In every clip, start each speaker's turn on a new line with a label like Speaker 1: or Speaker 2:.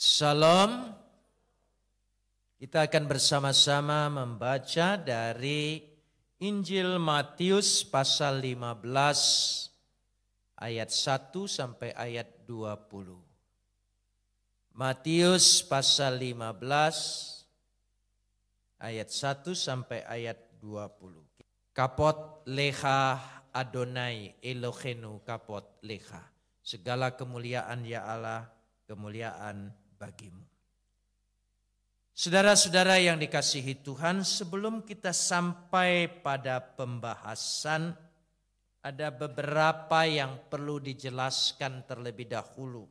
Speaker 1: Salam. Kita akan bersama-sama membaca dari Injil Matius pasal 15 ayat 1 sampai ayat 20. Matius pasal 15 ayat 1 sampai ayat 20. Kapot lecha Adonai Elohenu kapot lecha. Segala kemuliaan ya Allah, kemuliaan bagimu. Saudara-saudara yang dikasihi Tuhan, sebelum kita sampai pada pembahasan, ada beberapa yang perlu dijelaskan terlebih dahulu.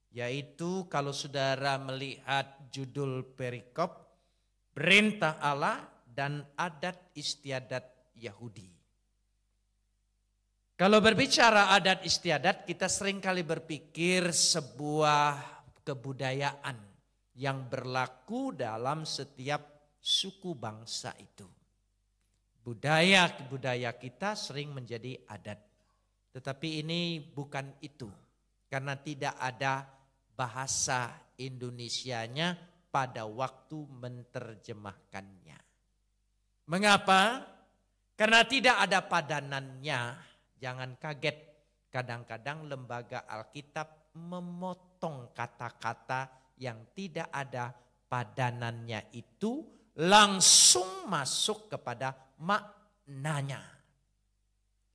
Speaker 1: Yaitu kalau saudara melihat judul perikop, perintah Allah dan adat istiadat Yahudi. Kalau berbicara adat istiadat, kita seringkali berpikir sebuah kebudayaan yang berlaku dalam setiap suku bangsa itu. Budaya kita sering menjadi adat. Tetapi ini bukan itu. Karena tidak ada bahasa Indonesianya pada waktu menerjemahkannya. Mengapa? Karena tidak ada padanannya. Jangan kaget, kadang-kadang lembaga Alkitab memotong kata-kata yang tidak ada padanannya itu langsung masuk kepada maknanya.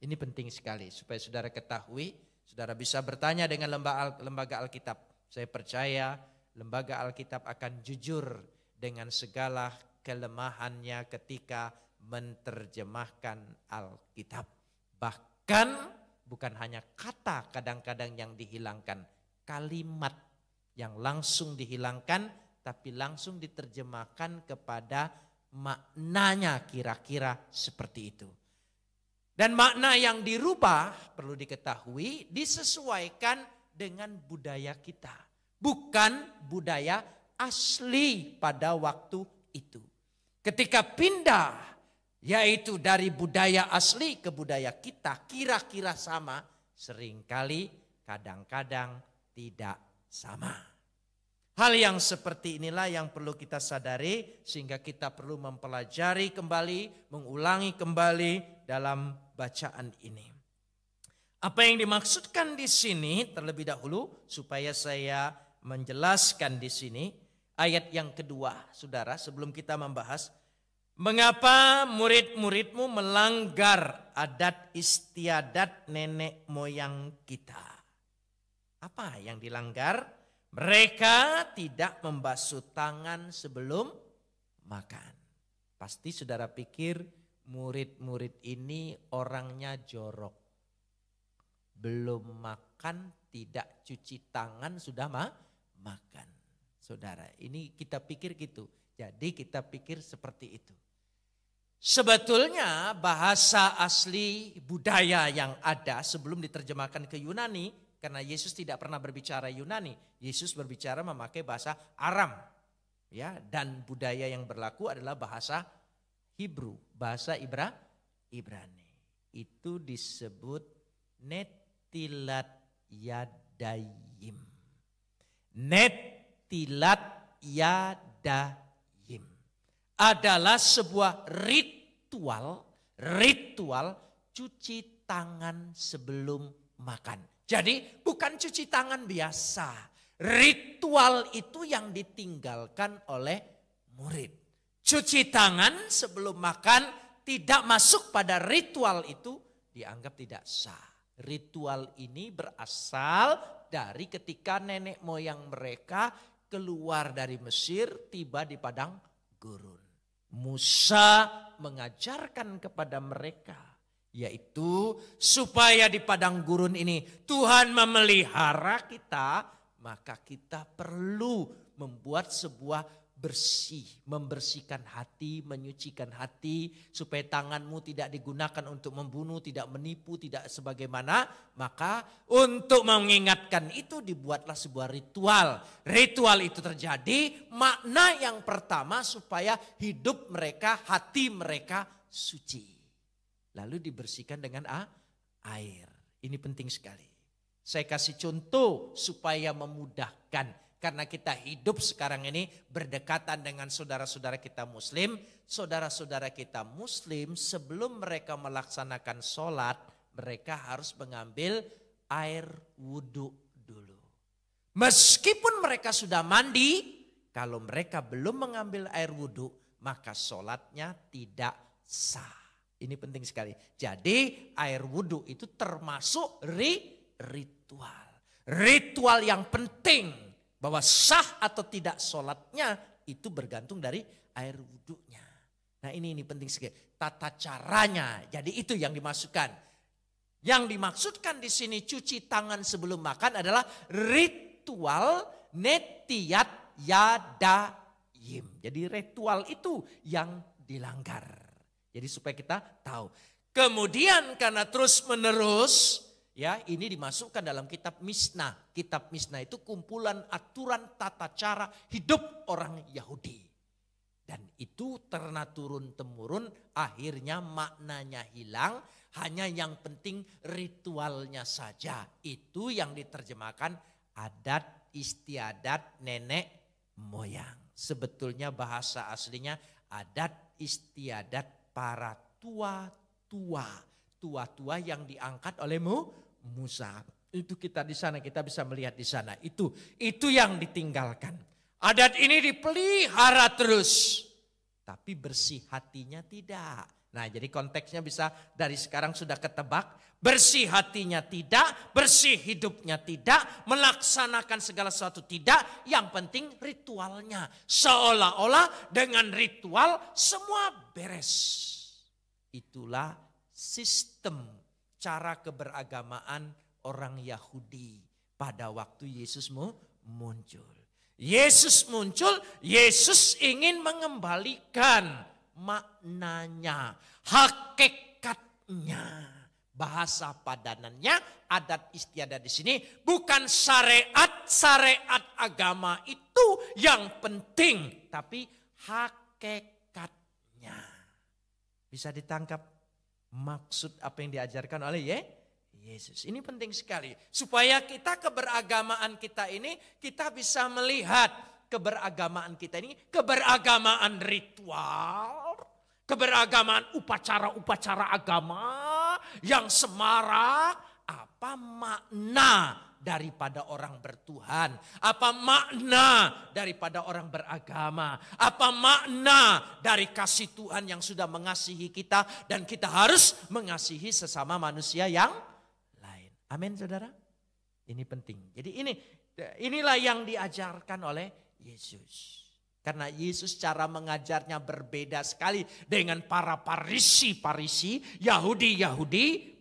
Speaker 1: Ini penting sekali supaya saudara ketahui, saudara bisa bertanya dengan lembaga Alkitab. Saya percaya lembaga Alkitab akan jujur dengan segala kelemahannya ketika menerjemahkan Alkitab. Bahkan bukan hanya kata kadang-kadang yang dihilangkan, kalimat yang langsung dihilangkan tapi langsung diterjemahkan kepada maknanya kira-kira seperti itu. Dan makna yang dirubah perlu diketahui disesuaikan dengan budaya kita. Bukan budaya asli pada waktu itu. Ketika pindah yaitu dari budaya asli ke budaya kita kira-kira sama, seringkali kadang-kadang tidak sama. Hal yang seperti inilah yang perlu kita sadari sehingga kita perlu mempelajari kembali, mengulangi kembali dalam bacaan ini. Apa yang dimaksudkan di sini terlebih dahulu supaya saya menjelaskan di sini ayat yang kedua, saudara, sebelum kita membahas mengapa murid-muridmu melanggar adat istiadat nenek moyang kita? Apa yang dilanggar? Mereka tidak membasuh tangan sebelum makan. Pasti saudara pikir murid-murid ini orangnya jorok. Belum makan, tidak cuci tangan, sudah makan. Saudara, ini kita pikir gitu. Jadi kita pikir seperti itu. Sebetulnya bahasa asli budaya yang ada sebelum diterjemahkan ke Yunani, karena Yesus tidak pernah berbicara Yunani, Yesus berbicara memakai bahasa Aram, ya, dan budaya yang berlaku adalah bahasa Hebrew, bahasa Ibrani. Itu disebut netilat yadayim. Netilat yadayim adalah sebuah ritual cuci tangan sebelum makan. Jadi bukan cuci tangan biasa. Ritual itu yang ditinggalkan oleh murid. Cuci tangan sebelum makan tidak masuk pada ritual itu dianggap tidak sah. Ritual ini berasal dari ketika nenek moyang mereka keluar dari Mesir, tiba di padang gurun. Musa mengajarkan kepada mereka, yaitu supaya di padang gurun ini Tuhan memelihara kita, maka kita perlu membuat sebuah bersih, membersihkan hati, menyucikan hati, supaya tanganmu tidak digunakan untuk membunuh, tidak menipu, tidak sebagaimana. Maka untuk mengingatkan itu dibuatlah sebuah ritual. Ritual itu terjadi, makna yang pertama supaya hidup mereka, hati mereka suci. Lalu dibersihkan dengan air. Ini penting sekali. Saya kasih contoh supaya memudahkan. Karena kita hidup sekarang ini berdekatan dengan saudara-saudara kita muslim. Saudara-saudara kita muslim sebelum mereka melaksanakan sholat, mereka harus mengambil air wudhu dulu. Meskipun mereka sudah mandi, kalau mereka belum mengambil air wudhu, maka sholatnya tidak sah. Ini penting sekali. Jadi air wudhu itu termasuk ritual. Ritual yang penting bahwa sah atau tidak sholatnya itu bergantung dari air wudhunya. Nah ini penting sekali. Tata caranya. Jadi itu yang dimasukkan. Yang dimaksudkan di sini cuci tangan sebelum makan adalah ritual netiyat yadayim. Jadi ritual itu yang dilanggar. Jadi supaya kita tahu. Kemudian karena terus menerus ya ini dimasukkan dalam kitab Mishnah. Kitab Mishnah itu kumpulan aturan tata cara hidup orang Yahudi. Dan itu terna turun temurun akhirnya maknanya hilang. Hanya yang penting ritualnya saja. Itu yang diterjemahkan adat istiadat nenek moyang. Sebetulnya bahasa aslinya adat istiadat para tua-tua. Tua-tua yang diangkat oleh Musa. Itu kita di sana, kita bisa melihat di sana. Itu yang ditinggalkan. Adat ini dipelihara terus. Tapi bersih hatinya tidak. Nah jadi konteksnya bisa dari sekarang sudah ketebak. Bersih hatinya tidak, bersih hidupnya tidak, melaksanakan segala sesuatu tidak. Yang penting ritualnya. Seolah-olah dengan ritual semua beres. Itulah sistem cara keberagamaan orang Yahudi pada waktu Yesus muncul. Yesus muncul, Yesus ingin mengembalikan maknanya, hakikatnya. Bahasa padanannya, adat istiadat di sini bukan syariat agama itu yang penting, tapi hakikatnya. Bisa ditangkap maksud apa yang diajarkan oleh Yesus. Ini penting sekali supaya kita keberagamaan kita ini kita bisa melihat keberagamaan kita ini keberagamaan ritual, keberagamaan upacara-upacara agama yang semarak. Apa makna daripada orang bertuhan? Apa makna daripada orang beragama? Apa makna dari kasih Tuhan yang sudah mengasihi kita dan kita harus mengasihi sesama manusia yang lain. Amin saudara. Ini penting. Jadi inilah yang diajarkan oleh Yesus. Karena Yesus cara mengajarnya berbeda sekali dengan para Parisi, Yahudi,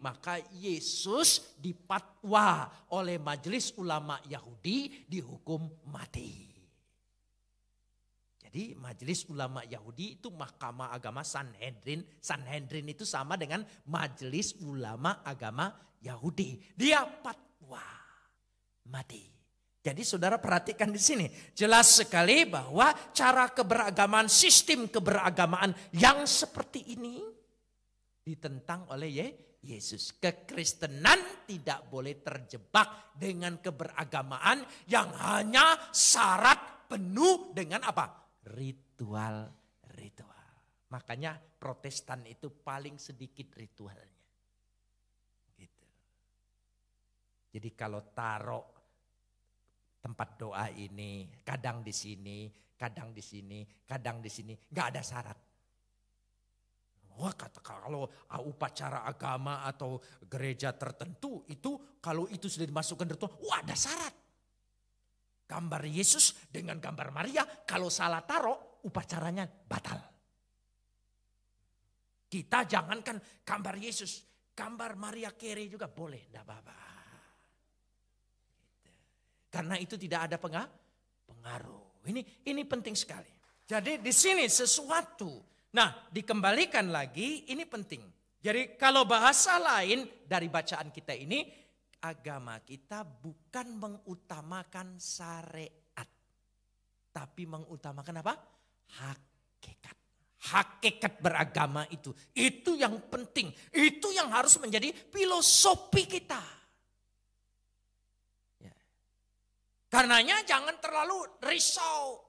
Speaker 1: maka Yesus dipatwa oleh majelis ulama Yahudi dihukum mati. Jadi majelis ulama Yahudi itu mahkamah agama Sanhedrin. Sanhedrin itu sama dengan majelis ulama agama Yahudi. Dia patwa mati. Jadi saudara perhatikan di sini. Jelas sekali bahwa cara keberagamaan, sistem keberagamaan yang seperti ini ditentang oleh Yesus. Kekristenan tidak boleh terjebak dengan keberagamaan yang hanya syarat penuh dengan apa? Ritual. Makanya Protestan itu paling sedikit ritualnya. Gitu. Jadi kalau taruh tempat doa ini, kadang di sini, kadang di sini, kadang di sini, nggak ada syarat. Wah kata kalau upacara agama atau gereja tertentu itu kalau itu sudah dimasukkan ritual, wah ada syarat. Gambar Yesus dengan gambar Maria, kalau salah taruh upacaranya batal. Kita jangankan gambar Yesus, gambar Maria Carey juga boleh, enggak apa-apa. Karena itu tidak ada pengaruh. Ini penting sekali. Jadi di sini sesuatu. Nah dikembalikan lagi ini penting. Jadi kalau bahasa lain dari bacaan kita ini. Agama kita bukan mengutamakan syariat. Tapi mengutamakan apa? Hakikat. Hakikat beragama itu. Itu yang penting. Itu yang harus menjadi filosofi kita. Karenanya jangan terlalu risau.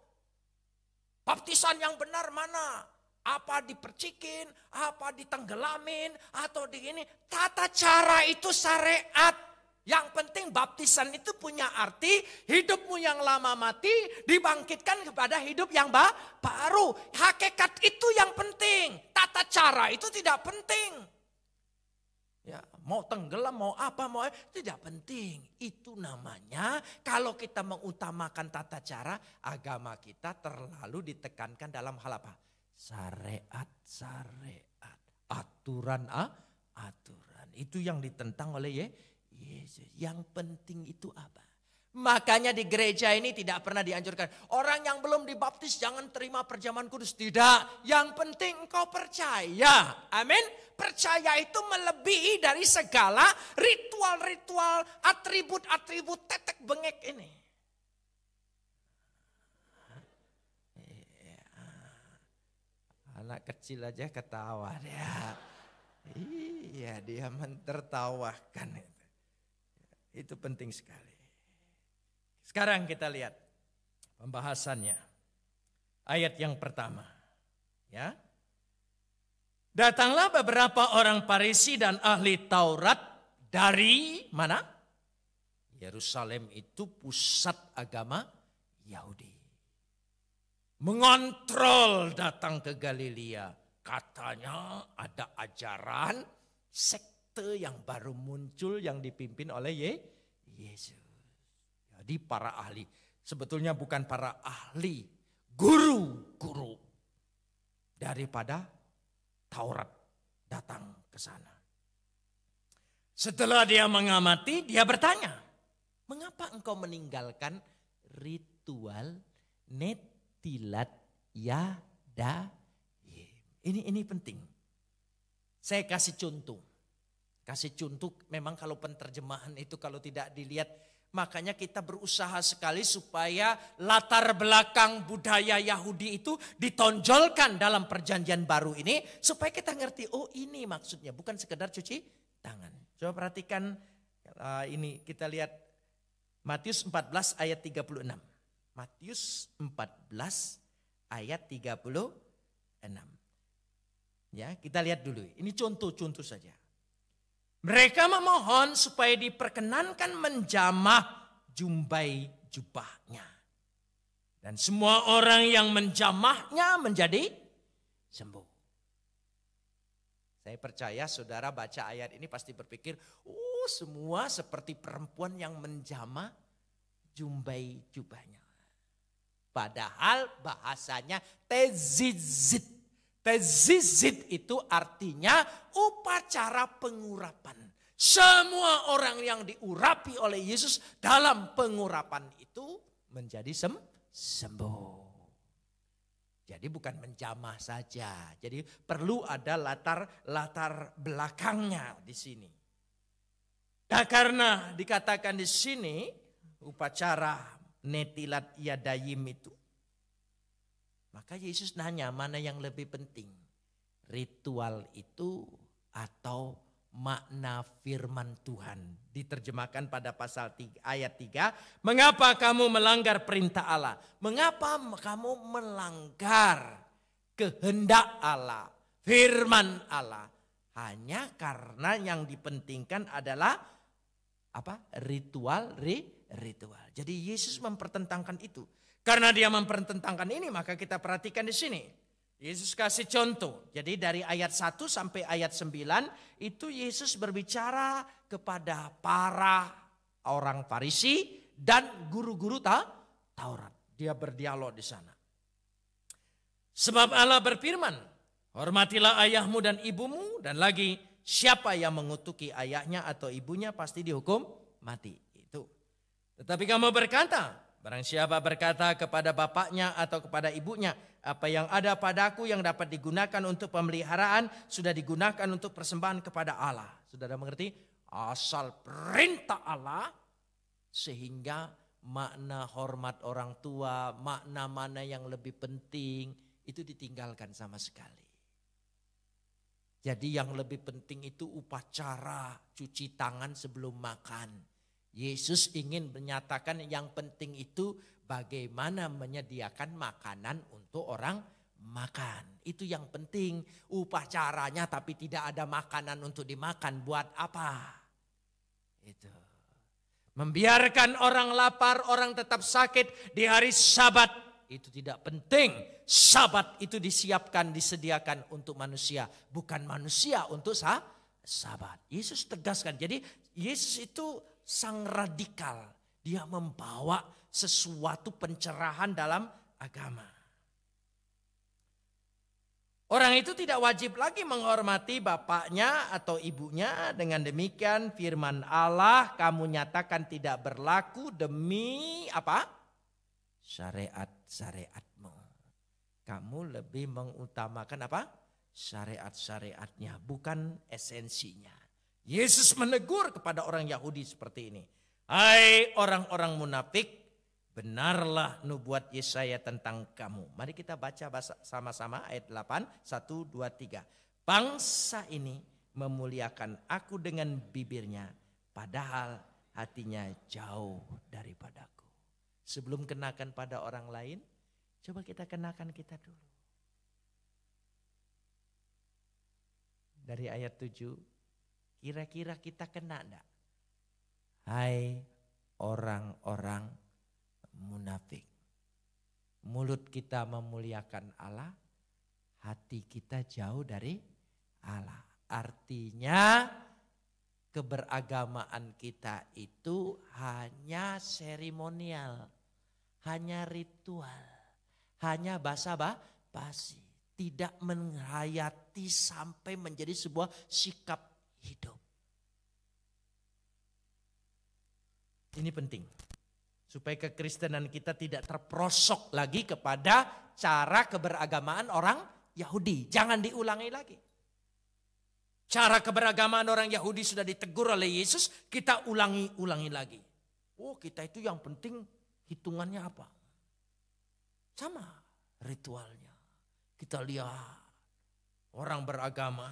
Speaker 1: Baptisan yang benar mana? Apa dipercikin, apa ditenggelamin, atau begini. Tata cara itu syariat. Yang penting baptisan itu punya arti, hidupmu yang lama mati dibangkitkan kepada hidup yang baru. Hakikat itu yang penting. Tata cara itu tidak penting. Ya, mau tenggelam, mau apa, mau tidak penting. Itu namanya kalau kita mengutamakan tata cara, agama kita terlalu ditekankan dalam hal apa? Syariat. Aturan. Itu yang ditentang oleh Yesus. Yang penting itu apa? Makanya di gereja ini tidak pernah dianjurkan. Orang yang belum dibaptis jangan terima perjamuan kudus. Tidak. Yang penting engkau percaya. Amin. Percaya itu melebihi dari segala ritual-ritual, atribut-atribut tetek bengek ini. Anak kecil aja ketawa dia. Iya, dia mentertawakan. Itu penting sekali. Sekarang kita lihat pembahasannya. Ayat yang pertama. Ya. Datanglah beberapa orang Farisi dan ahli Taurat dari mana? Yerusalem itu pusat agama Yahudi. Mengontrol datang ke Galilea. Katanya ada ajaran sekte yang baru muncul yang dipimpin oleh Yesus. Jadi para ahli, sebetulnya bukan para ahli, guru-guru daripada Taurat datang ke sana. Setelah dia mengamati, dia bertanya, mengapa engkau meninggalkan ritual netilat yadayim? Ini penting. Saya kasih contoh. Kasih contoh memang kalau penterjemahan itu kalau tidak dilihat, makanya kita berusaha sekali supaya latar belakang budaya Yahudi itu ditonjolkan dalam perjanjian baru ini. Supaya kita ngerti, oh ini maksudnya. Bukan sekedar cuci tangan. Coba perhatikan ini kita lihat Matius 14 ayat 36. Matius 14 ayat 36. Ya, kita lihat dulu. Ini contoh-contoh saja. Mereka memohon supaya diperkenankan menjamah jumbai jubahnya. Dan semua orang yang menjamahnya menjadi sembuh. Saya percaya saudara baca ayat ini pasti berpikir, semua seperti perempuan yang menjamah jumbai jubahnya. Padahal bahasanya tezizit. Tezizit itu artinya upacara pengurapan. Semua orang yang diurapi oleh Yesus dalam pengurapan itu menjadi sembuh. Jadi bukan menjamah saja. Jadi perlu ada latar belakangnya di sini. Nah, karena dikatakan di sini upacara netilat yadayim itu, maka Yesus nanya mana yang lebih penting, ritual itu atau makna firman Tuhan. Diterjemahkan pada pasal 3, ayat 3, mengapa kamu melanggar perintah Allah? Mengapa kamu melanggar kehendak Allah, firman Allah? Hanya karena yang dipentingkan adalah apa? Ritual. Jadi Yesus mempertentangkan itu. Karena dia mempertentangkan ini, maka kita perhatikan di sini. Yesus kasih contoh. Jadi dari ayat 1 sampai ayat 9 itu Yesus berbicara kepada para orang Farisi dan guru-guru Taurat. Dia berdialog di sana. Sebab Allah berfirman, hormatilah ayahmu dan ibumu, dan lagi siapa yang mengutuki ayahnya atau ibunya pasti dihukum mati. Itu. Tetapi kamu berkata, barang siapa berkata kepada bapaknya atau kepada ibunya, apa yang ada padaku yang dapat digunakan untuk pemeliharaan sudah digunakan untuk persembahan kepada Allah. Saudara mengerti? Asal perintah Allah sehingga makna hormat orang tua, makna mana yang lebih penting itu ditinggalkan sama sekali. Jadi yang lebih penting itu upacara cuci tangan sebelum makan. Yesus ingin menyatakan yang penting itu bagaimana menyediakan makanan untuk orang makan. Itu yang penting. Upacaranya tapi tidak ada makanan untuk dimakan. Buat apa? Itu. Membiarkan orang lapar, orang tetap sakit di hari Sabat. Itu tidak penting. Sabat itu disiapkan, disediakan untuk manusia. Bukan manusia untuk Sabat. Yesus tegaskan. Jadi Yesus itu sang radikal. Dia membawa sesuatu pencerahan dalam agama. Orang itu tidak wajib lagi menghormati bapaknya atau ibunya. Dengan demikian firman Allah kamu nyatakan tidak berlaku demi apa? Syariat-syariatmu. Kamu lebih mengutamakan apa? Syariat-syariatnya, bukan esensinya. Yesus menegur kepada orang Yahudi seperti ini. Hai orang-orang munafik, benarlah nubuat Yesaya tentang kamu. Mari kita baca sama-sama ayat 8, 1, 2, 3. Bangsa ini memuliakan aku dengan bibirnya, padahal hatinya jauh daripadaku. Sebelum kenakan pada orang lain, coba kita kenakan kita dulu. Dari ayat 7, kira-kira kita kena enggak? Hai orang-orang munafik. Mulut kita memuliakan Allah, hati kita jauh dari Allah. Artinya keberagamaan kita itu hanya seremonial, hanya ritual, hanya basa-basi. Tidak menghayati sampai menjadi sebuah sikap hidup. Ini penting. Supaya kekristenan kita tidak terprosok lagi kepada cara keberagamaan orang Yahudi. Jangan diulangi lagi. Cara keberagamaan orang Yahudi sudah ditegur oleh Yesus, kita ulangi lagi. Oh, kita itu yang penting hitungannya apa? Sama ritualnya. Kita lihat orang beragama.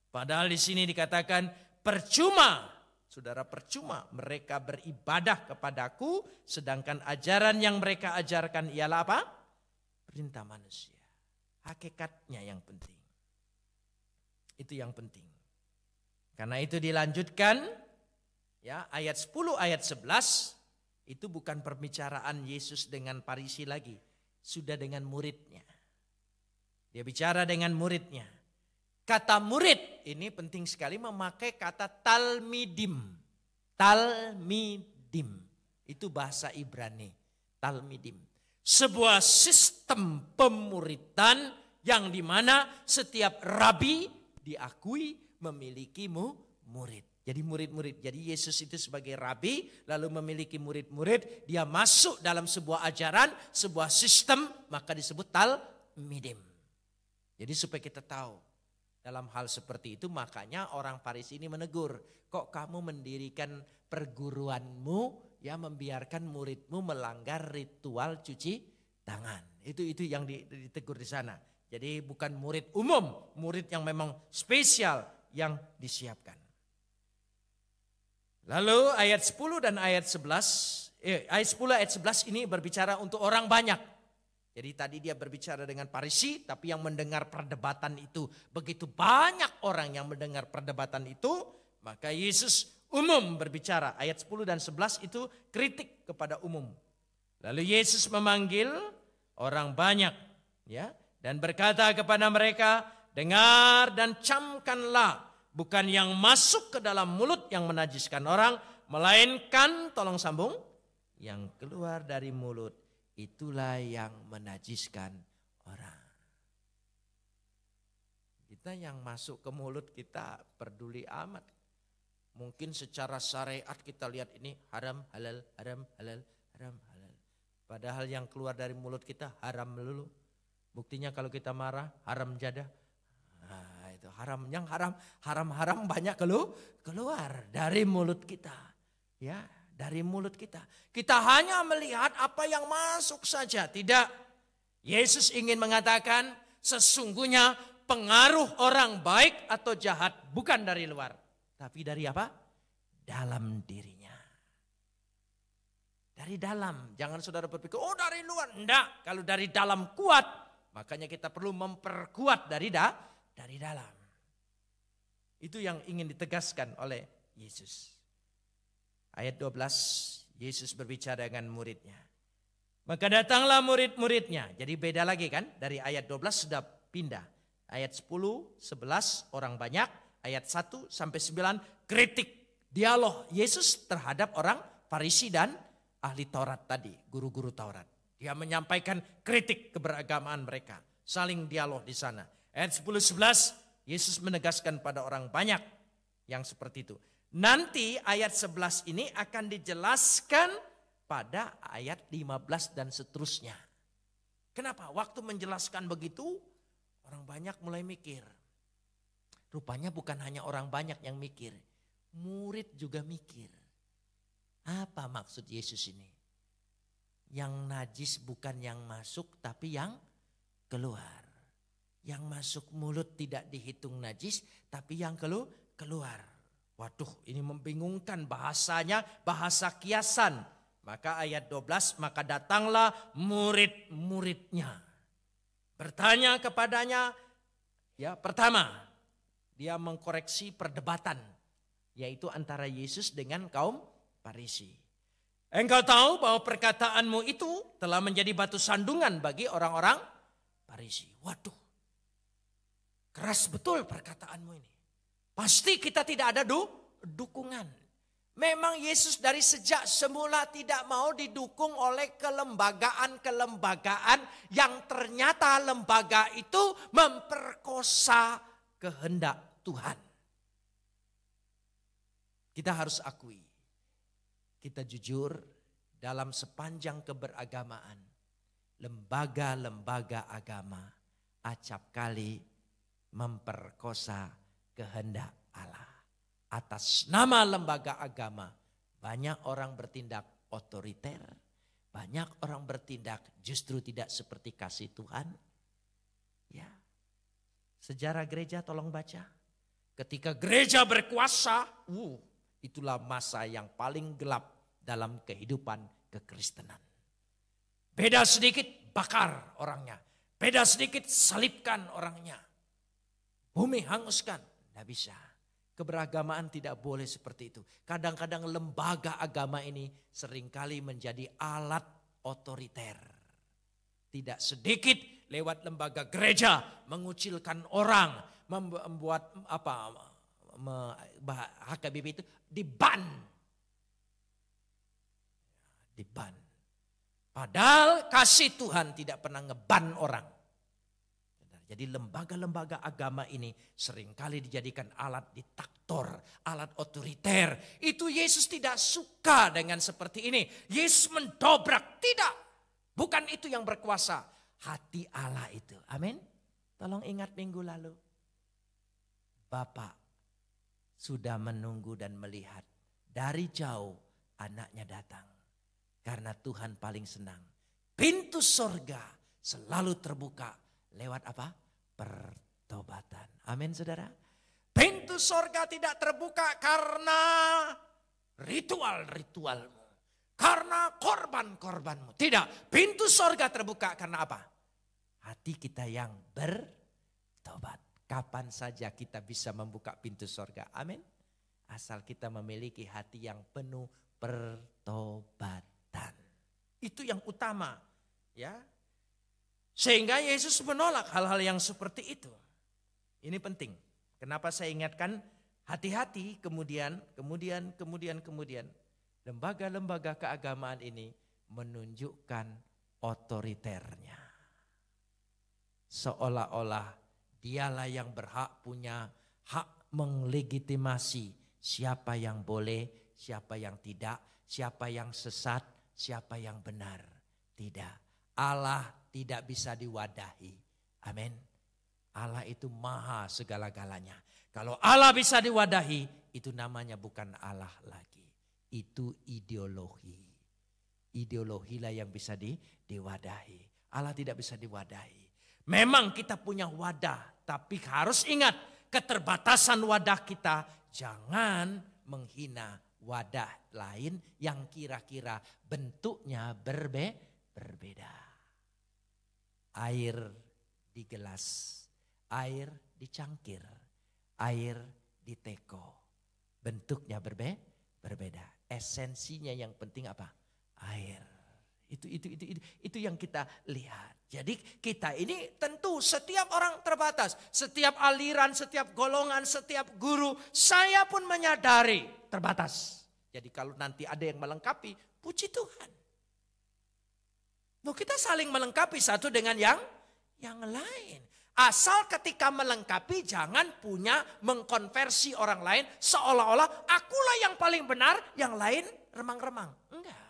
Speaker 1: Padahal di sini dikatakan percuma. Saudara, percuma mereka beribadah kepadaku. Sedangkan ajaran yang mereka ajarkan ialah apa? Perintah manusia. Hakikatnya yang penting. Itu yang penting. Karena itu dilanjutkan. Ya, ayat 10, ayat 11. Itu bukan pembicaraan Yesus dengan Farisi lagi. Sudah dengan muridnya. Dia bicara dengan muridnya. Kata murid ini penting sekali memakai kata talmidim. Talmidim. Itu bahasa Ibrani. Talmidim. Sebuah sistem pemuridan yang dimana setiap rabi diakui memiliki murid. Jadi murid-murid. Jadi Yesus itu sebagai rabi lalu memiliki murid-murid. Dia masuk dalam sebuah ajaran, sebuah sistem maka disebut talmidim. Jadi supaya kita tahu dalam hal seperti itu makanya orang Farisi ini menegur. Kok kamu mendirikan perguruanmu ya membiarkan muridmu melanggar ritual cuci tangan. Itu yang ditegur di sana. Jadi bukan murid umum, murid yang memang spesial yang disiapkan. Lalu ayat 10 dan ayat 11, ayat 10 ayat 11 ini berbicara untuk orang banyak. Jadi tadi dia berbicara dengan Farisi, tapi yang mendengar perdebatan itu begitu banyak orang yang mendengar perdebatan itu, maka Yesus umum berbicara. Ayat 10 dan 11 itu kritik kepada umum. Lalu Yesus memanggil orang banyak, ya, dan berkata kepada mereka, dengar dan camkanlah, bukan yang masuk ke dalam mulut yang menajiskan orang, melainkan, tolong sambung, yang keluar dari mulut. Itulah yang menajiskan orang. Kita yang masuk ke mulut kita peduli amat. Mungkin secara syariat kita lihat ini haram, halal, haram, halal, haram, halal. Padahal yang keluar dari mulut kita haram melulu. Buktinya kalau kita marah, haram jadah. Nah, itu haram. Yang haram banyak keluar dari mulut kita. Ya. Dari mulut kita. Kita hanya melihat apa yang masuk saja. Tidak. Yesus ingin mengatakan sesungguhnya pengaruh orang baik atau jahat bukan dari luar. Tapi dari apa? Dalam dirinya. Dari dalam. Jangan saudara berpikir, oh dari luar. Enggak, kalau dari dalam kuat, makanya kita perlu memperkuat dari dalam. Itu yang ingin ditegaskan oleh Yesus. Ayat 12, Yesus berbicara dengan muridnya. Maka datanglah murid-muridnya. Jadi beda lagi kan, dari ayat 12 sudah pindah. Ayat 10, 11 orang banyak. Ayat 1 sampai 9 kritik. Dialog Yesus terhadap orang Farisi dan ahli Taurat tadi, guru-guru Taurat. Dia menyampaikan kritik keberagamaan mereka. Saling dialog di sana. Ayat 10-11, Yesus menegaskan pada orang banyak yang seperti itu. Nanti ayat 11 ini akan dijelaskan pada ayat 15 dan seterusnya. Kenapa? Waktu menjelaskan begitu, orang banyak mulai mikir. Rupanya bukan hanya orang banyak yang mikir. Murid juga mikir. Apa maksud Yesus ini? Yang najis bukan yang masuk tapi yang keluar. Yang masuk mulut tidak dihitung najis tapi yang keluar. Waduh, ini membingungkan bahasanya, bahasa kiasan. Maka ayat 12, maka datanglah murid-muridnya. Bertanya kepadanya, ya pertama, dia mengkoreksi perdebatan. Yaitu antara Yesus dengan kaum Farisi. Engkau tahu bahwa perkataanmu itu telah menjadi batu sandungan bagi orang-orang Farisi. Waduh, keras betul perkataanmu ini. Pasti kita tidak ada dukungan. Memang Yesus dari sejak semula tidak mau didukung oleh kelembagaan-kelembagaan yang ternyata lembaga itu memperkosa kehendak Tuhan. Kita harus akui, kita jujur dalam sepanjang keberagamaan, lembaga-lembaga agama acap kali memperkosa kehendak Allah. Atas nama lembaga agama, banyak orang bertindak otoriter, banyak orang bertindak justru tidak seperti kasih Tuhan. Ya, sejarah gereja tolong baca. Ketika gereja berkuasa, itulah masa yang paling gelap dalam kehidupan kekristenan. Beda sedikit bakar orangnya. Beda sedikit salibkan orangnya. Bumi hanguskan. Tidak bisa. Keberagamaan tidak boleh seperti itu. Kadang-kadang lembaga agama ini seringkali menjadi alat otoriter. Tidak sedikit lewat lembaga gereja mengucilkan orang. Membuat HKBP itu diban. Padahal kasih Tuhan tidak pernah ngeban orang. Jadi lembaga-lembaga agama ini seringkali dijadikan alat diktator, alat otoriter. Itu Yesus tidak suka dengan seperti ini. Yesus mendobrak, tidak. Bukan itu yang berkuasa. Hati Allah itu. Amin. Tolong ingat minggu lalu. Bapak sudah menunggu dan melihat dari jauh anaknya datang. Karena Tuhan paling senang. Pintu sorga selalu terbuka. Lewat apa? Pertobatan. Amin saudara. Pintu sorga tidak terbuka karena ritual-ritualmu. Karena korban-korbanmu. Tidak. Pintu sorga terbuka karena apa? Hati kita yang bertobat. Kapan saja kita bisa membuka pintu sorga. Amin. Asal kita memiliki hati yang penuh pertobatan. Itu yang utama. Ya. Sehingga Yesus menolak hal-hal yang seperti itu. Ini penting. Kenapa saya ingatkan hati-hati kemudian. Lembaga-lembaga keagamaan ini menunjukkan otoriternya. Seolah-olah dialah yang berhak punya hak melegitimasi siapa yang boleh, siapa yang tidak, siapa yang sesat, siapa yang benar. Tidak. Allah tidak bisa diwadahi. Amin. Allah itu maha segala-galanya. Kalau Allah bisa diwadahi, itu namanya bukan Allah lagi. Itu ideologi. Ideologilah yang bisa diwadahi. Allah tidak bisa diwadahi. Memang kita punya wadah, tapi harus ingat keterbatasan wadah kita. Jangan menghina wadah lain yang kira-kira bentuknya berbeda. Air di gelas, air di cangkir, air di teko. Bentuknya berbeda. Esensinya yang penting apa? Air. Itu yang kita lihat. Jadi kita ini tentu setiap orang terbatas. Setiap aliran, setiap golongan, setiap guru. Saya pun menyadari terbatas. Jadi kalau nanti ada yang melengkapi, puji Tuhan. Kita saling melengkapi satu dengan yang lain. Asal ketika melengkapi jangan punya mengkonversi orang lain seolah-olah akulah yang paling benar, yang lain remang-remang. Enggak.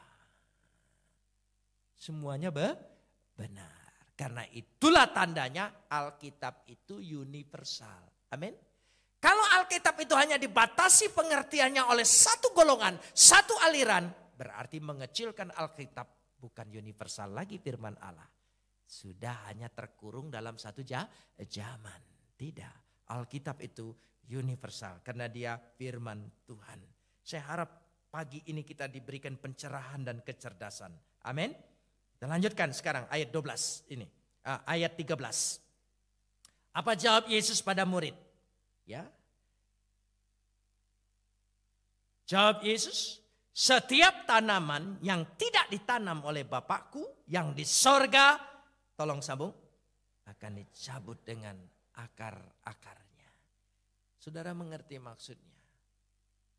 Speaker 1: Semuanya benar. Karena itulah tandanya Alkitab itu universal. Amin. Kalau Alkitab itu hanya dibatasi pengertiannya oleh satu golongan, satu aliran, berarti mengecilkan Alkitab, bukan universal lagi firman Allah. Sudah hanya terkurung dalam satu zaman. Tidak. Alkitab itu universal karena dia firman Tuhan. Saya harap pagi ini kita diberikan pencerahan dan kecerdasan. Amin. Kita lanjutkan sekarang ayat 12 ini. Ayat 13. Apa jawab Yesus pada murid? Ya. Jawab Yesus, setiap tanaman yang tidak ditanam oleh Bapakku yang di sorga, tolong sambung, akan dicabut dengan akar-akarnya. Saudara mengerti maksudnya?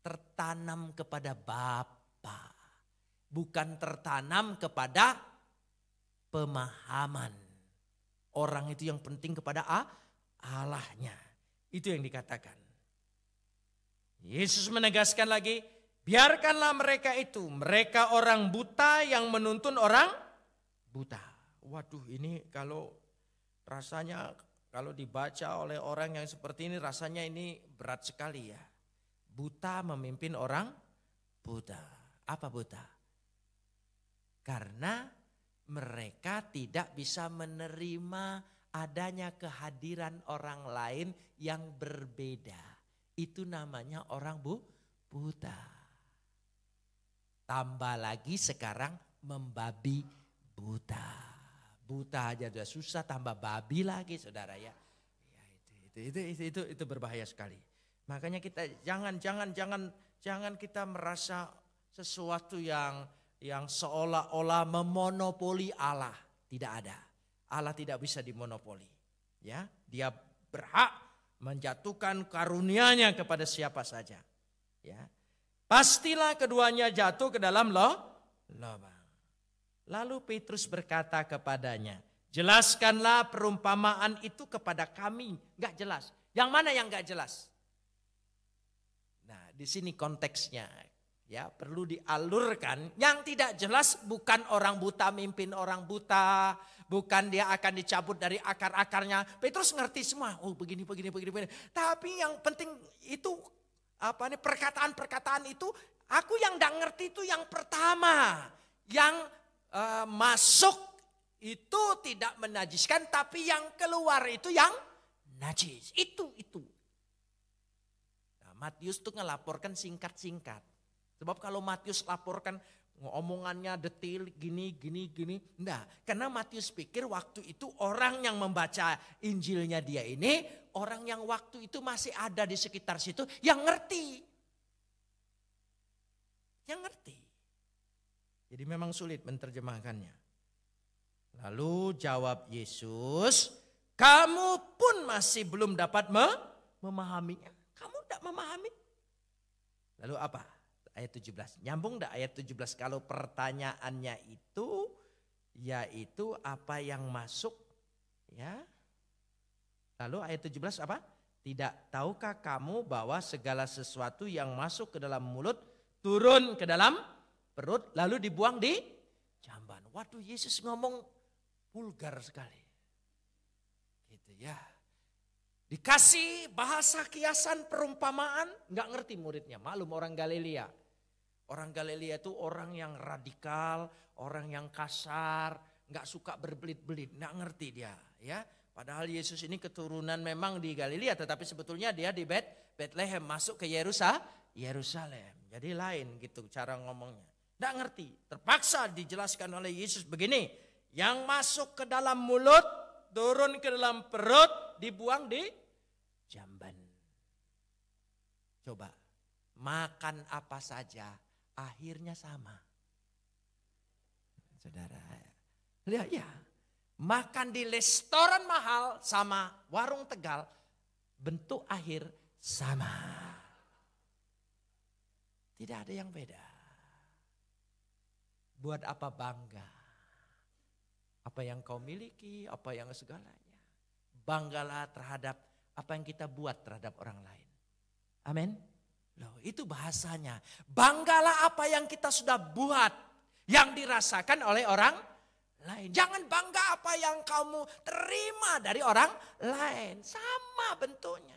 Speaker 1: Tertanam kepada Bapa, bukan tertanam kepada pemahaman. Orang itu yang penting kepada Allahnya. Itu yang dikatakan. Yesus menegaskan lagi, biarkanlah mereka itu, mereka orang buta yang menuntun orang buta. Waduh, ini kalau rasanya kalau dibaca oleh orang yang seperti ini rasanya ini berat sekali ya. Buta memimpin orang buta. Apa buta? Karena mereka tidak bisa menerima adanya kehadiran orang lain yang berbeda. Itu namanya orang buta. Tambah lagi sekarang membabi buta. Buta aja sudah susah, tambah babi lagi saudara ya. Itu berbahaya sekali. Makanya kita jangan kita merasa sesuatu yang seolah-olah memonopoli Allah. Tidak ada. Allah tidak bisa dimonopoli. Ya, dia berhak menjatuhkan karunia-Nya kepada siapa saja. Ya. Pastilah keduanya jatuh ke dalam lubang. Lalu Petrus berkata kepadanya, jelaskanlah perumpamaan itu kepada kami. Enggak jelas. Yang mana yang enggak jelas? Nah, di sini konteksnya. Ya, perlu dialurkan. Yang tidak jelas bukan orang buta mimpin orang buta. Bukan dia akan dicabut dari akar-akarnya. Petrus ngerti semua. Oh begini. Tapi yang penting itu perkataan-perkataan itu. Aku yang tidak ngerti itu yang pertama. Yang masuk itu tidak menajiskan. Tapi yang keluar itu yang najis. Itu. Nah, Matius tuh ngelaporkan singkat-singkat. Sebab kalau Matius laporkan omongannya detail gini. Nah, karena Matius pikir waktu itu orang yang membaca Injilnya dia ini, orang yang waktu itu masih ada di sekitar situ yang ngerti. Jadi memang sulit menerjemahkannya. Lalu jawab Yesus, kamu pun masih belum dapat memahaminya. Kamu tidak memahami. Lalu apa? Ayat 17. Nyambung enggak ayat 17 kalau pertanyaannya itu yaitu apa yang masuk ya. Lalu ayat 17 apa? Tidak tahukah kamu bahwa segala sesuatu yang masuk ke dalam mulut turun ke dalam perut lalu dibuang di jamban. Waduh, Yesus ngomong vulgar sekali. Gitu ya. Dikasih bahasa kiasan perumpamaan, enggak ngerti muridnya. Maklum orang Galilea. Orang Galilea itu orang yang radikal, orang yang kasar, enggak suka berbelit-belit, enggak ngerti dia, ya. Padahal Yesus ini keturunan memang di Galilea, tetapi sebetulnya dia di Bethlehem, masuk ke Yerusalem. Jadi lain gitu cara ngomongnya. Tidak ngerti. Terpaksa dijelaskan oleh Yesus begini. Yang masuk ke dalam mulut, turun ke dalam perut, dibuang di jamban. Coba, makan apa saja, akhirnya sama. Saudara, lihat ya. Makan di restoran mahal sama warung Tegal, bentuk akhir sama. Tidak ada yang beda. Buat apa bangga? Apa yang kau miliki, apa yang segalanya. Banggalah terhadap apa yang kita buat terhadap orang lain. Amin. Loh, itu bahasanya. Banggalah apa yang kita sudah buat yang dirasakan oleh orang lain. Jangan bangga apa yang kamu terima dari orang lain. Sama bentuknya.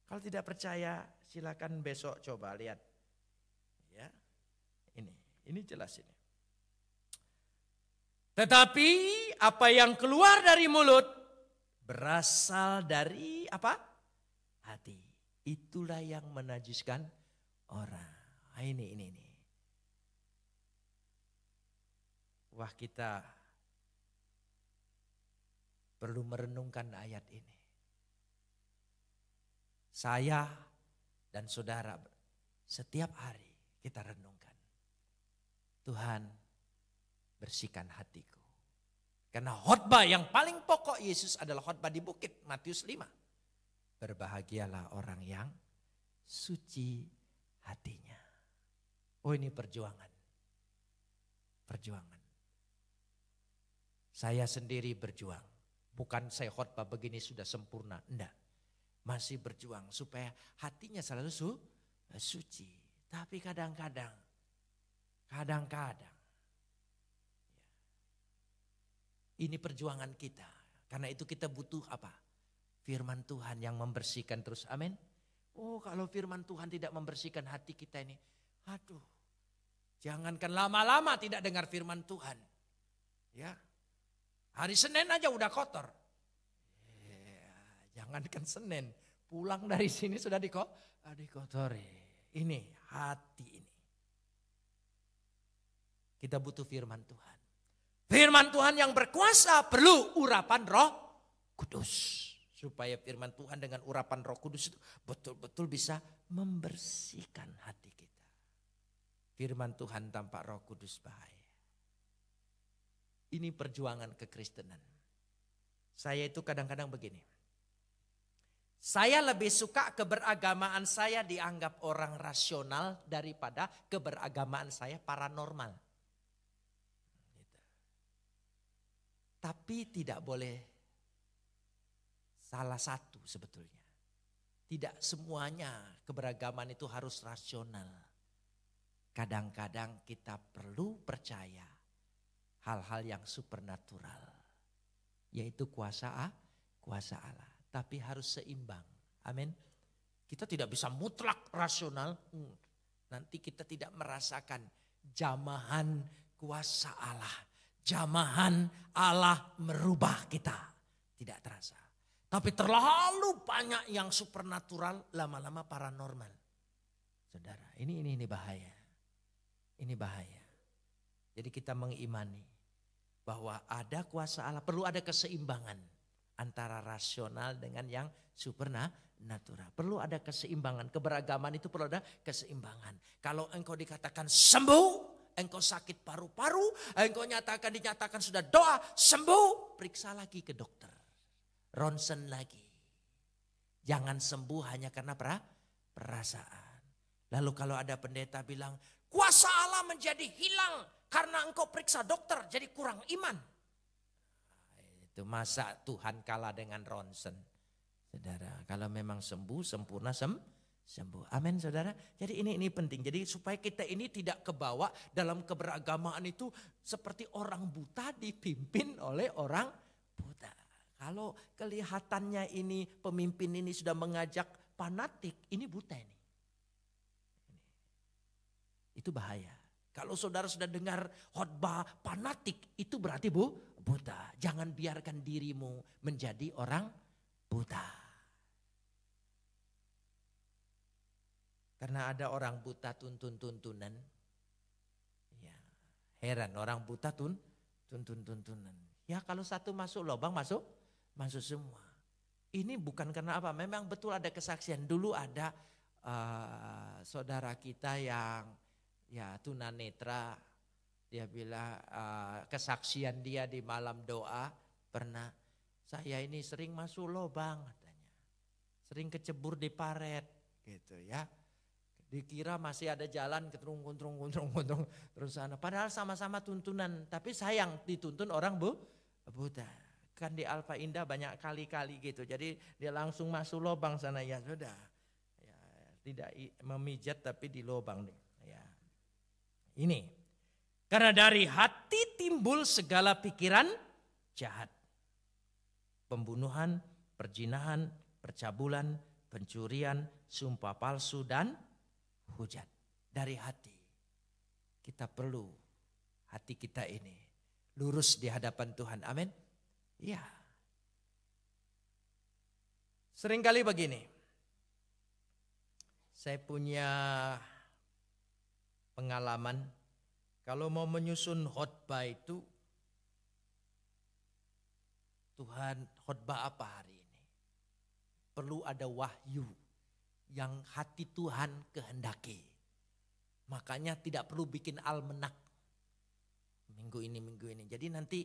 Speaker 1: Kalau tidak percaya silakan besok coba lihat. Ya. Ini jelas ini. Tetapi apa yang keluar dari mulut berasal dari apa? Hati. Itulah yang menajiskan orang. Nah, ini. Wah, kita perlu merenungkan ayat ini. Saya dan saudara setiap hari kita renungkan. Tuhan, bersihkan hatiku. Karena khotbah yang paling pokok Yesus adalah khotbah di bukit, Matius 5. Berbahagialah orang yang suci hatinya. Oh, ini perjuangan. Perjuangan. Saya sendiri berjuang. Bukan saya khotbah begini sudah sempurna. Enggak. Masih berjuang supaya hatinya selalu suci. Tapi kadang-kadang. Ini perjuangan kita. Karena itu kita butuh apa? Firman Tuhan yang membersihkan terus. Amin. Oh, kalau firman Tuhan tidak membersihkan hati kita ini. Aduh. Jangankan lama-lama tidak dengar firman Tuhan. Ya. Hari Senin aja udah kotor. Jangankan Senin. Pulang dari sini sudah dikotori. Ini hati ini. Kita butuh firman Tuhan. Firman Tuhan yang berkuasa perlu urapan Roh Kudus. Supaya firman Tuhan dengan urapan Roh Kudus itu betul-betul bisa membersihkan hati kita. Firman Tuhan tanpa Roh Kudus bahaya. Ini perjuangan kekristenan. Saya itu kadang-kadang begini. Saya lebih suka keberagamaan saya dianggap orang rasional daripada keberagamaan saya paranormal. Tapi tidak boleh salah satu sebetulnya. Tidak semuanya keberagaman itu harus rasional. Kadang-kadang kita perlu percaya hal-hal yang supernatural. Yaitu kuasa Allah. Tapi harus seimbang. Amin. Kita tidak bisa mutlak rasional. Nanti kita tidak merasakan jamahan kuasa Allah. Jamahan Allah merubah kita. Tidak terasa. Tapi terlalu banyak yang supernatural, lama-lama paranormal. Saudara, ini bahaya. Ini bahaya. Jadi kita mengimani bahwa ada kuasa Allah, perlu ada keseimbangan antara rasional dengan yang supernatural. Perlu ada keseimbangan, keberagaman itu perlu ada keseimbangan. Kalau engkau dikatakan sembuh, engkau sakit paru-paru, engkau dinyatakan sudah doa, sembuh, periksa lagi ke dokter. Ronsen lagi. Jangan sembuh hanya karena perasaan. Lalu kalau ada pendeta bilang, kuasa Allah menjadi hilang karena engkau periksa dokter, jadi kurang iman. Itu masa Tuhan kalah dengan ronsen. Saudara, kalau memang sembuh, sempurna sembuh. Amin saudara. Jadi ini penting. Jadi supaya kita ini tidak kebawa dalam keberagamaan itu seperti orang buta dipimpin oleh orang buta. Kalau kelihatannya ini pemimpin ini sudah mengajak fanatik, ini buta ini. Itu bahaya. Kalau saudara sudah dengar khotbah fanatik, itu berarti buta. Jangan biarkan dirimu menjadi orang buta. Karena ada orang buta tuntun-tuntunan. Ya, heran orang buta tuntun-tuntunan. Ya kalau satu masuk lubang masuk semua. Ini bukan karena apa, memang betul ada kesaksian. Dulu ada saudara kita yang ya tunanetra, dia bilang kesaksian dia di malam doa pernah, saya ini sering masuk lubang katanya, sering kecebur di paret gitu ya. Dikira masih ada jalan ketrung terus sana. Padahal sama-sama tuntunan, tapi sayang dituntun orang buta. Kan di Alfa Indah banyak kali-kali gitu. Jadi dia langsung masuk lubang sana, ya sudah. Ya, tidak memijat tapi di lubang nih. Ya. Ini. Karena dari hati timbul segala pikiran jahat. Pembunuhan, perjinahan, percabulan, pencurian, sumpah palsu dan hujat. Dari hati. Kita perlu hati kita ini lurus di hadapan Tuhan. Amin. Ya. Seringkali begini. Saya punya pengalaman kalau mau menyusun khotbah itu, Tuhan khotbah apa hari ini? Perlu ada wahyu yang hati Tuhan kehendaki. Makanya tidak perlu bikin almenak minggu ini. Jadi nanti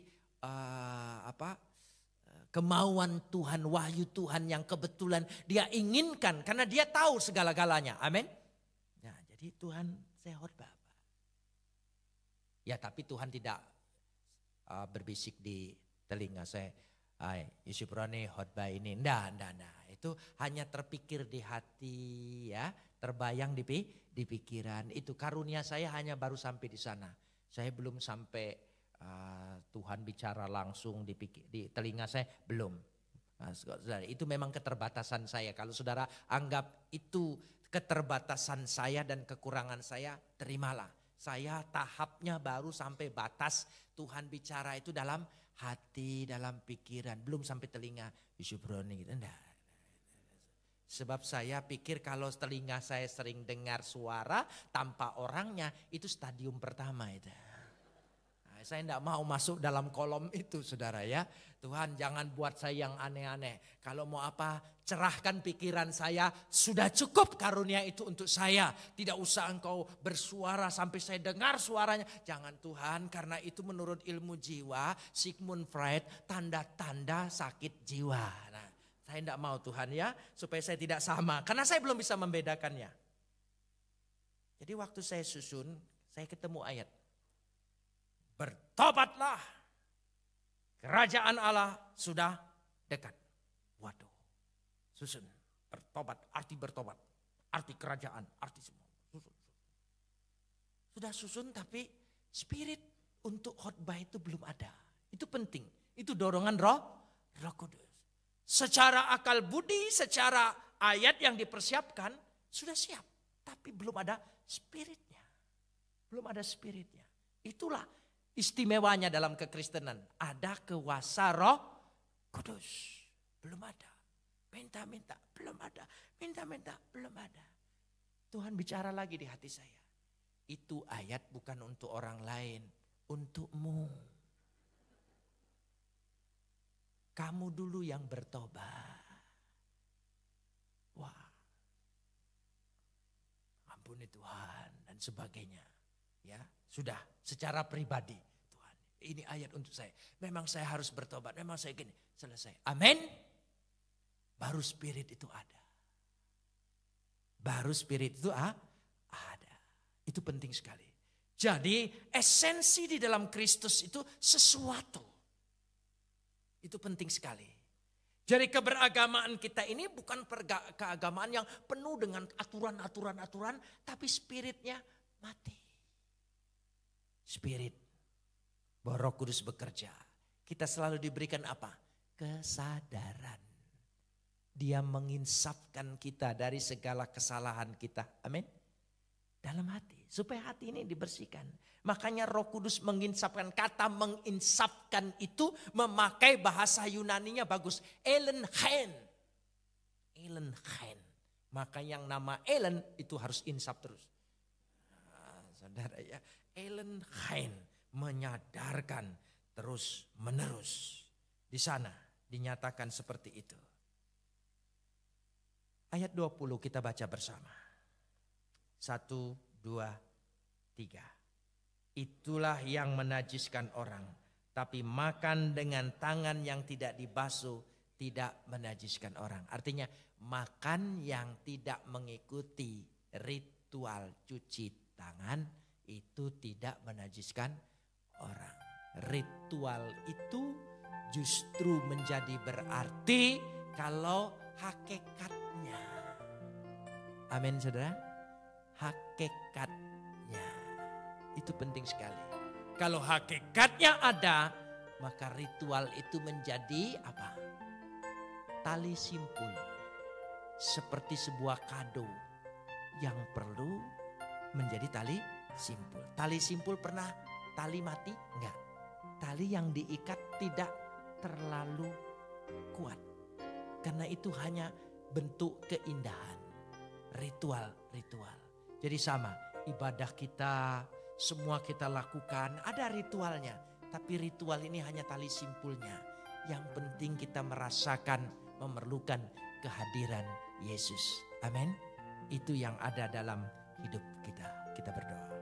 Speaker 1: kemauan Tuhan, wahyu Tuhan yang kebetulan dia inginkan karena dia tahu segala-galanya. Amin. Nah, jadi Tuhan saya khotbah apa? Ya tapi Tuhan tidak berbisik di telinga saya. Yusuf Roni khotbah ini. Nggak. Itu hanya terpikir di hati ya. Terbayang di pikiran. Itu karunia saya hanya baru sampai di sana. Saya belum sampai Tuhan bicara langsung di telinga saya. Belum. Nah, itu memang keterbatasan saya. Kalau saudara anggap itu keterbatasan saya dan kekurangan saya, terimalah. Saya tahapnya baru sampai batas Tuhan bicara itu dalam hati, dalam pikiran. Belum sampai telinga. Yusuf Roni gitu. Enggak. Sebab saya pikir kalau telinga saya sering dengar suara tanpa orangnya, itu stadium pertama itu. Nah, saya tidak mau masuk dalam kolom itu saudara ya. Tuhan jangan buat saya yang aneh-aneh. Kalau mau apa, cerahkan pikiran saya, sudah cukup karunia itu untuk saya. Tidak usah engkau bersuara sampai saya dengar suaranya. Jangan Tuhan, karena itu menurut ilmu jiwa, Sigmund Freud, tanda-tanda sakit jiwa. Nah, saya tidak mau Tuhan ya, supaya saya tidak sama. Karena saya belum bisa membedakannya. Jadi waktu saya susun, saya ketemu ayat. Bertobatlah, kerajaan Allah sudah dekat. Waduh, susun. Bertobat, arti bertobat. Arti kerajaan, arti semua. Susun. Sudah susun tapi spirit untuk khotbah itu belum ada. Itu penting. Itu dorongan Roh Kudus. Secara akal budi, secara ayat yang dipersiapkan sudah siap. Tapi belum ada spiritnya. Belum ada spiritnya. Itulah istimewanya dalam kekristenan. Ada kuasa Roh Kudus. Belum ada. Minta-minta, belum ada. Minta-minta, belum ada. Tuhan bicara lagi di hati saya. Itu ayat bukan untuk orang lain. Untukmu. Kamu dulu yang bertobat. Wah. Ampuni Tuhan dan sebagainya. Ya, sudah secara pribadi. Tuhan, ini ayat untuk saya. Memang saya harus bertobat. Memang saya gini. Selesai. Amin. Baru spirit itu ada. Baru spirit itu ada. Itu penting sekali. Jadi esensi di dalam Kristus itu sesuatu. Itu penting sekali. Jadi keberagamaan kita ini bukan keagamaan yang penuh dengan aturan-aturan, tapi spiritnya mati. Spirit. Bahwa Roh Kudus bekerja. Kita selalu diberikan apa? Kesadaran. Dia menginsafkan kita dari segala kesalahan kita. Amin. Dalam hati. Supaya hati ini dibersihkan. Makanya Roh Kudus menginsafkan. Kata menginsafkan itu memakai bahasa Yunaninya bagus. Elenchen. Maka yang nama Ellen itu harus insaf terus. Nah, saudara ya, Ellen Hein menyadarkan terus menerus. Di sana dinyatakan seperti itu. Ayat 20 kita baca bersama. 1, 2, 3. Itulah yang menajiskan orang. Tapi makan dengan tangan yang tidak dibasuh tidak menajiskan orang. Artinya makan yang tidak mengikuti ritual cuci tangan itu tidak menajiskan orang. Ritual itu justru menjadi berarti kalau hakikatnya. Amin saudara. Hakikatnya. Itu penting sekali. Kalau hakikatnya ada, maka ritual itu menjadi apa? Tali simpul. Seperti sebuah kado yang perlu menjadi tali simpul. Tali simpul pernah tali mati? Enggak. Tali yang diikat tidak terlalu kuat. Karena itu hanya bentuk keindahan. Ritual. Jadi sama, ibadah kita, semua kita lakukan, ada ritualnya. Tapi ritual ini hanya tali simpulnya. Yang penting kita merasakan, memerlukan kehadiran Yesus. Amin. Itu yang ada dalam hidup kita. Kita berdoa.